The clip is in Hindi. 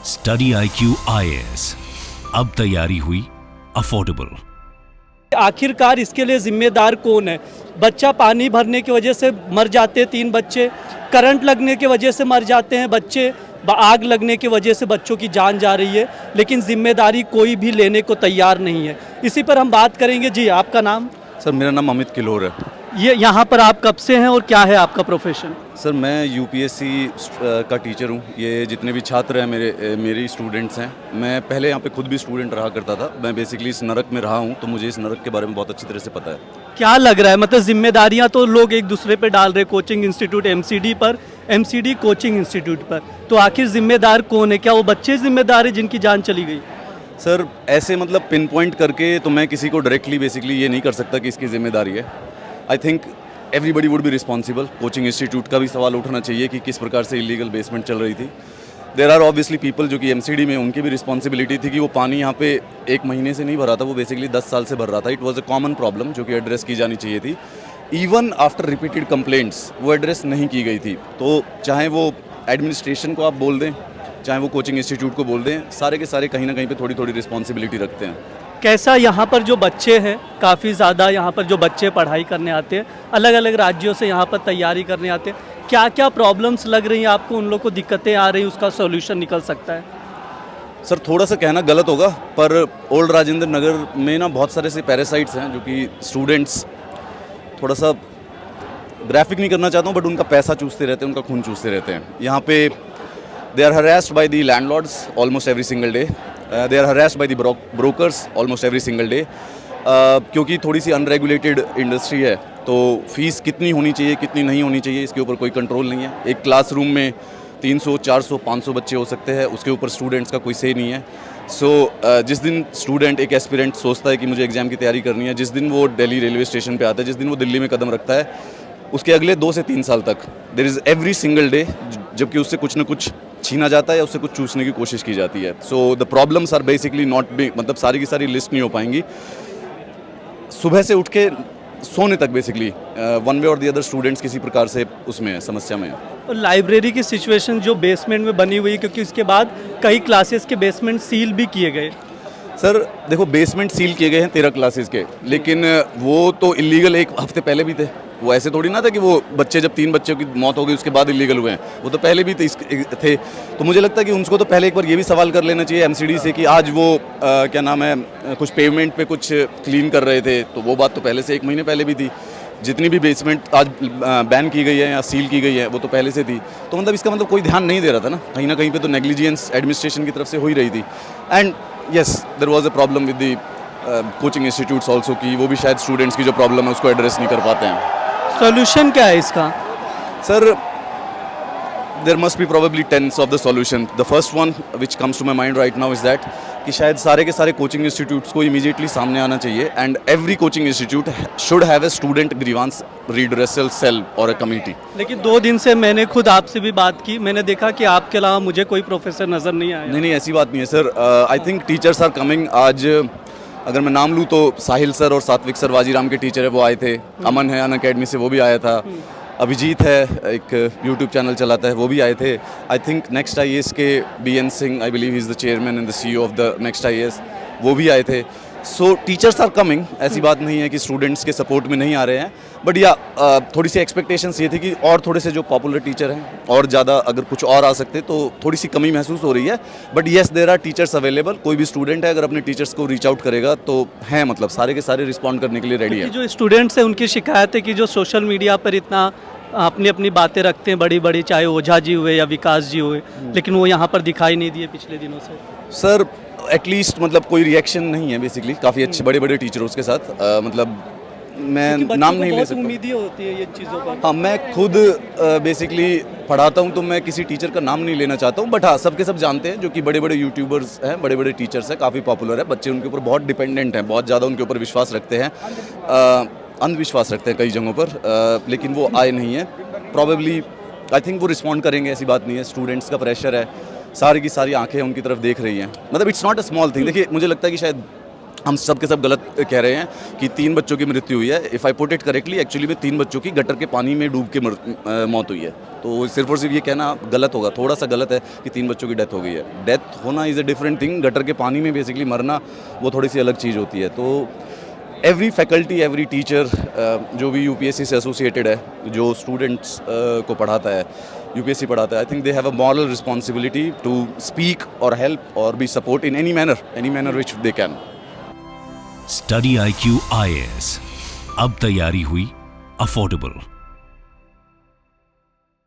स्टडी IQ IAS, अब तैयारी हुई अफोर्डेबल। आखिरकार इसके लिए जिम्मेदार कौन है? बच्चा पानी भरने की वजह से मर जाते हैं 3 बच्चे, करंट लगने की वजह से मर जाते हैं बच्चे, आग लगने की वजह से बच्चों की जान जा रही है, लेकिन जिम्मेदारी कोई भी लेने को तैयार नहीं है। इसी पर हम बात करेंगे। जी, आपका नाम? सर, मेरा नाम अमित किलोर है। ये यहाँ पर आप कब से हैं और क्या है आपका प्रोफेशन? सर, मैं यूपीएससी का टीचर हूँ। ये जितने भी छात्र हैं मेरी स्टूडेंट्स हैं। मैं पहले यहाँ पे खुद भी स्टूडेंट रहा करता था। मैं बेसिकली इस नरक में रहा हूँ, तो मुझे इस नरक के बारे में बहुत अच्छी तरह से पता है। क्या लग रहा है, मतलब जिम्मेदारियाँ तो लोग एक दूसरे पे डाल रहे, कोचिंग इंस्टीट्यूट MCD पर, MCD कोचिंग इंस्टीट्यूट पर, तो आखिर जिम्मेदार कौन है? क्या वो बच्चे जिम्मेदार है जिनकी जान चली गई? सर, ऐसे मतलब पिन पॉइंट करके तो मैं किसी को डायरेक्टली बेसिकली ये नहीं कर सकता कि इसकी जिम्मेदारी है। I think everybody would be responsible. Coaching institute का भी सवाल उठना चाहिए कि किस प्रकार से इलीगल बेसमेंट चल रही थी। देर आर ऑब्वियसली पीपल जो कि MCD में, उनकी भी रिस्पॉन्सिबिलिटी थी कि वो पानी यहाँ पे 1 महीने से नहीं भरा था, वो बेसिकली 10 साल से भर रहा था। It was a common problem जो कि एड्रेस की जानी चाहिए थी। इवन आफ्टर रिपीटेड कंप्लेंट्स वो एड्रेस नहीं की गई थी। तो चाहे वो एडमिनिस्ट्रेशन को आप बोल दें, चाहे वो कोचिंग इंस्टीट्यूट को बोल दें, सारे के सारे कहीं ना कहीं पे थोड़ी थोड़ी रिस्पॉन्सिबिलिटी रखते हैं। कैसा यहाँ पर जो बच्चे हैं, काफ़ी ज़्यादा यहाँ पर जो बच्चे पढ़ाई करने आते हैं, अलग अलग राज्यों से यहाँ पर तैयारी करने आते हैं, क्या क्या प्रॉब्लम्स लग रही हैं आपको? उन लोग को दिक्कतें आ रही हैं, उसका सॉल्यूशन निकल सकता है? सर, थोड़ा सा कहना गलत होगा, पर ओल्ड राजेंद्र नगर में ना बहुत सारे ऐसे पैरासाइट्स हैं जो कि स्टूडेंट्स, थोड़ा सा ग्राफिक नहीं करना चाहता हूँ, बट उनका पैसा चूसते रहते हैं, उनका खून चूसते रहते हैं। यहाँ पे they are harassed by the landlords almost every single day. They are harassed by the brokers almost every single day. क्योंकि थोड़ी सी अनरेगुलेटेड इंडस्ट्री है, तो फीस कितनी होनी चाहिए, कितनी नहीं होनी चाहिए, इसके ऊपर कोई कंट्रोल नहीं है। एक क्लासरूम में 300, 400, 500 बच्चे हो सकते हैं, उसके ऊपर स्टूडेंट्स का कोई से नहीं है। जिस दिन स्टूडेंट, एक एस्पिरेंट सोचता है कि मुझे एग्जाम की तैयारी करनी है, जिस दिन वो दिल्ली रेलवे स्टेशन पे आता है, जिस दिन वो दिल्ली में कदम रखता है, उसके अगले 2 से 3 साल तक there is every single day जबकि उससे कुछ ना कुछ छीना जाता है या उससे कुछ चूसने की कोशिश की जाती है। So the problems are basically not be, मतलब सारी की सारी लिस्ट नहीं हो पाएंगी। सुबह से उठ के सोने तक बेसिकली वन वे और दी अदर स्टूडेंट्स किसी प्रकार से उसमें समस्या में है। और लाइब्रेरी की सिचुएशन जो बेसमेंट में बनी हुई है, क्योंकि उसके बाद कई क्लासेस के बेसमेंट सील भी किए गए। सर देखो, बेसमेंट सील किए गए हैं 13 क्लासेस के, लेकिन वो तो इलीगल 1 हफ्ते पहले भी थे। वो ऐसे थोड़ी ना था कि वो बच्चे, जब 3 बच्चों की मौत हो गई उसके बाद इलीगल हुए हैं, वो तो पहले भी थे। तो मुझे लगता है कि उनको तो पहले एक बार ये भी सवाल कर लेना चाहिए MCD से कि आज वो क्या नाम है, कुछ पेवमेंट पे कुछ क्लीन कर रहे थे, तो वो बात तो पहले से 1 महीने पहले भी थी। जितनी भी बेसमेंट आज बैन की गई है या सील की गई है, वो तो पहले से थी। तो मतलब इसका मतलब कोई ध्यान नहीं दे रहा था ना कहीं पे तो नेग्लिजेंस एडमिनिस्ट्रेशन की तरफ से हो ही रही थी। And yes, there was a problem with the coaching institutes also, कि वो भी शायद स्टूडेंट्स की जो प्रॉब्लम है उसको एड्रेस नहीं कर पाते हैं। सॉल्यूशन क्या है इसका? Sir, there must be probably tens of the solution. The first one which comes to my mind right now is that कि शायद सारे के सारे कोचिंग इंस्टीट्यूट्स को इमीडिएटली सामने आना चाहिए, and every coaching institute should have a student grievance redressal cell और अ कमिटी। लेकिन 2 दिन से मैंने खुद आपसे भी बात की, मैंने देखा कि आपके अलावा मुझे कोई प्रोफेसर नज़र नहीं आया। नहीं, ऐसी बात नहीं है sir. I think teachers are coming. आज अगर मैं नाम लूँ तो साहिल सर और सात्विक सर वाजीराम के टीचर है, वो आए थे। अमन है अन अकेडमी से, वो भी आया था। अभिजीत है, एक यूट्यूब चैनल चलाता है, वो भी आए थे। आई थिंक नेक्स्ट IAS के BN Singh, I believe he is the chairman and the CEO of the next IAS, वो भी आए थे। So teachers are coming. ऐसी बात नहीं है कि स्टूडेंट्स के सपोर्ट में नहीं आ रहे हैं, बट या थोड़ी सी एक्सपेक्टेशंस ये थी कि और थोड़े से जो पॉपुलर टीचर हैं और ज़्यादा अगर कुछ और आ सकते तो थोड़ी सी कमी महसूस हो रही है। But yes, there are teachers available. कोई भी स्टूडेंट है अगर अपने टीचर्स को रीच आउट करेगा तो हैं, मतलब सारे के सारे रिस्पॉन्ड करने के लिए रेडी है। जो स्टूडेंट्स हैं उनकी शिकायत है कि जो सोशल मीडिया पर इतना अपनी अपनी बातें रखते हैं बड़ी बड़ी, चाहे ओझा जी हुए या विकास जी हुए, लेकिन वो यहाँ पर दिखाई नहीं दिए पिछले दिनों से। सर, एटलीस्ट मतलब कोई रिएक्शन नहीं है बेसिकली। काफ़ी अच्छे बड़े बड़े टीचर्स के साथ, मतलब मैं नाम नहीं ले सकता। उम्मीदें होती है ये चीज़ों पर। हाँ, मैं खुद बेसिकली पढ़ाता हूँ, तो मैं किसी टीचर का नाम नहीं लेना चाहता हूँ, बट हाँ, सबके सब जानते हैं जो कि बड़े बड़े यूट्यूबर्स हैं, बड़े बड़े टीचर्स हैं, काफ़ी पॉपुलर है। बच्चे उनके ऊपर बहुत डिपेंडेंट हैं, बहुत ज़्यादा उनके ऊपर विश्वास रखते हैं, अंधविश्वास रखते हैं कई जगहों पर, लेकिन वो आए नहीं है। प्रॉबेबली आई थिंक वो रिस्पॉन्ड करेंगे, ऐसी बात नहीं है। स्टूडेंट्स का प्रेशर है, सारी की सारी आंखें उनकी तरफ देख रही हैं। मतलब it's not a small thing. देखिए, मुझे लगता है कि शायद हम सब के सब गलत कह रहे हैं कि 3 बच्चों की मृत्यु हुई है। If I put it correctly, actually में 3 बच्चों की गटर के पानी में डूब के मौत हुई है। तो सिर्फ और सिर्फ ये कहना गलत होगा, थोड़ा सा गलत है कि 3 बच्चों की डेथ हो गई है। डेथ होना is a different thing, gutter के पानी में बेसिकली मरना वो थोड़ी सी अलग चीज़ होती है। तो एवरी फैकल्टी, एवरी टीचर जो भी यूपीएससी से एसोसिएटेड है, जो स्टूडेंट्स को पढ़ाता है, यूपीएससी पढ़ाता है, I think they have a moral responsibility to speak और हेल्प और be support in any manner which they can. Study IQ IAS अब तैयारी हुई अफोर्डेबल।